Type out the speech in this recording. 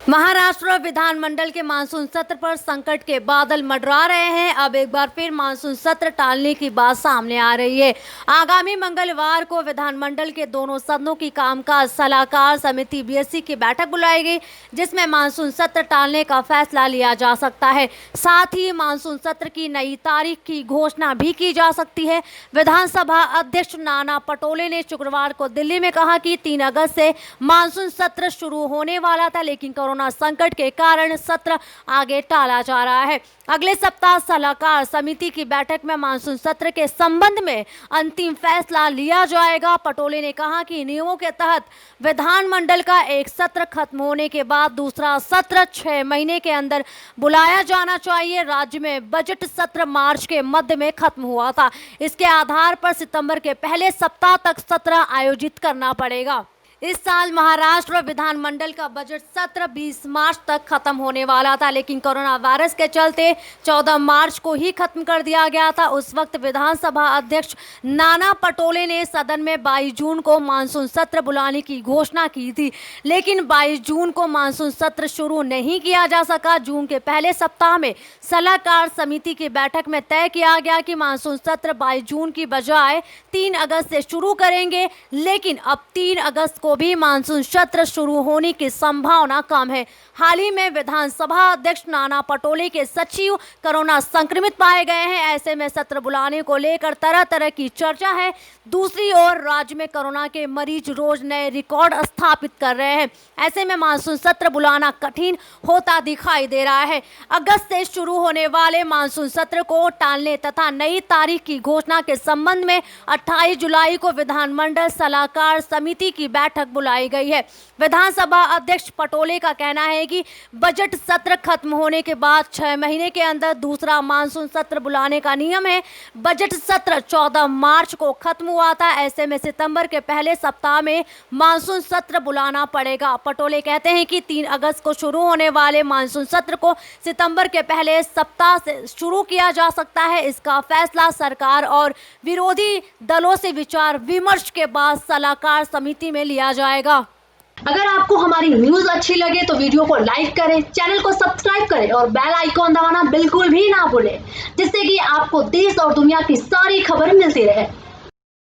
महाराष्ट्र विधानमंडल के मानसून सत्र पर संकट के बादल मंडरा रहे हैं। अब एक बार फिर मानसून सत्र टालने की बात सामने आ रही है। आगामी मंगलवार को विधानमंडल के दोनों सदनों की कामकाज सलाहकार समिति बीएससी की बैठक बुलाई गई, जिसमें मानसून सत्र टालने का फैसला लिया जा सकता है। साथ ही मानसून सत्र की नई तारीख की घोषणा भी की जा सकती है। विधानसभा अध्यक्ष नाना पटोले ने शुक्रवार को दिल्ली में कहा कि 3 अगस्त से मानसून सत्र शुरू होने वाला था, लेकिन कोरोना संकट के कारण सत्र आगे टाला जा रहा है। अगले सप्ताह सलाहकार समिति की बैठक में मानसून सत्र के संबंध में अंतिम फैसला लिया जाएगा। पटोले ने कहा कि नियमों के तहत विधानमंडल का एक सत्र खत्म होने के बाद दूसरा सत्र 6 महीने के अंदर बुलाया जाना चाहिए। राज्य में बजट सत्र मार्च के मध्य में खत्म हुआ था। इसके आधार पर सितंबर के पहले सप्ताह तक सत्र आयोजित करना पड़ेगा। इस साल महाराष्ट्र विधानमंडल का बजट सत्र 20 मार्च तक खत्म होने वाला था, लेकिन कोरोना वायरस के चलते 14 मार्च को ही खत्म कर दिया गया था। उस वक्त विधानसभा अध्यक्ष नाना पटोले ने सदन में 22 जून को मानसून सत्र बुलाने की घोषणा की थी, लेकिन 22 जून को मानसून सत्र शुरू नहीं किया जा सका। जून के पहले सप्ताह में सलाहकार समिति की बैठक में तय किया गया कि मानसून सत्र 22 जून की बजाय 3 अगस्त से शुरू करेंगे, लेकिन अब 3 अगस्त को भी मानसून सत्र शुरू होने की संभावना कम है। हाल ही में विधानसभा अध्यक्ष नाना पटोले के सचिव कोरोना संक्रमित पाए गए हैं। ऐसे में सत्र बुलाने को लेकर तरह तरह की चर्चा है। दूसरी ओर राज्य में कोरोना के मरीज रोज नए रिकॉर्ड स्थापित कर रहे हैं। ऐसे में मानसून सत्र बुलाना कठिन होता दिखाई दे रहा है। अगस्त से शुरू होने वाले मानसून सत्र को टालने तथा नई तारीख की घोषणा के संबंध में 28 जुलाई को विधानमंडल सलाहकार समिति की बैठक बुलाई गई है। विधानसभा अध्यक्ष पटोले का कहना है कि बजट सत्र खत्म होने के बाद 6 महीने के अंदर दूसरा मानसून सत्र बुलाने का नियम है। बजट सत्र 14 मार्च को खत्म हुआ था। ऐसे में सितंबर के पहले सप्ताह में मानसून सत्र बुलाना पड़ेगा। पटोले कहते हैं कि 3 अगस्त को शुरू होने वाले मानसून सत्र को सितंबर के पहले सप्ताह से शुरू किया जा सकता है। इसका फैसला सरकार और विरोधी दलों से विचार विमर्श के बाद सलाहकार समिति में लिया जाएगा। अगर आपको हमारी न्यूज अच्छी लगे तो वीडियो को लाइक करें, चैनल को सब्सक्राइब करें और बेल आइकॉन दबाना बिल्कुल भी ना भूलें, जिससे कि आपको देश और दुनिया की सारी खबर मिलती रहे।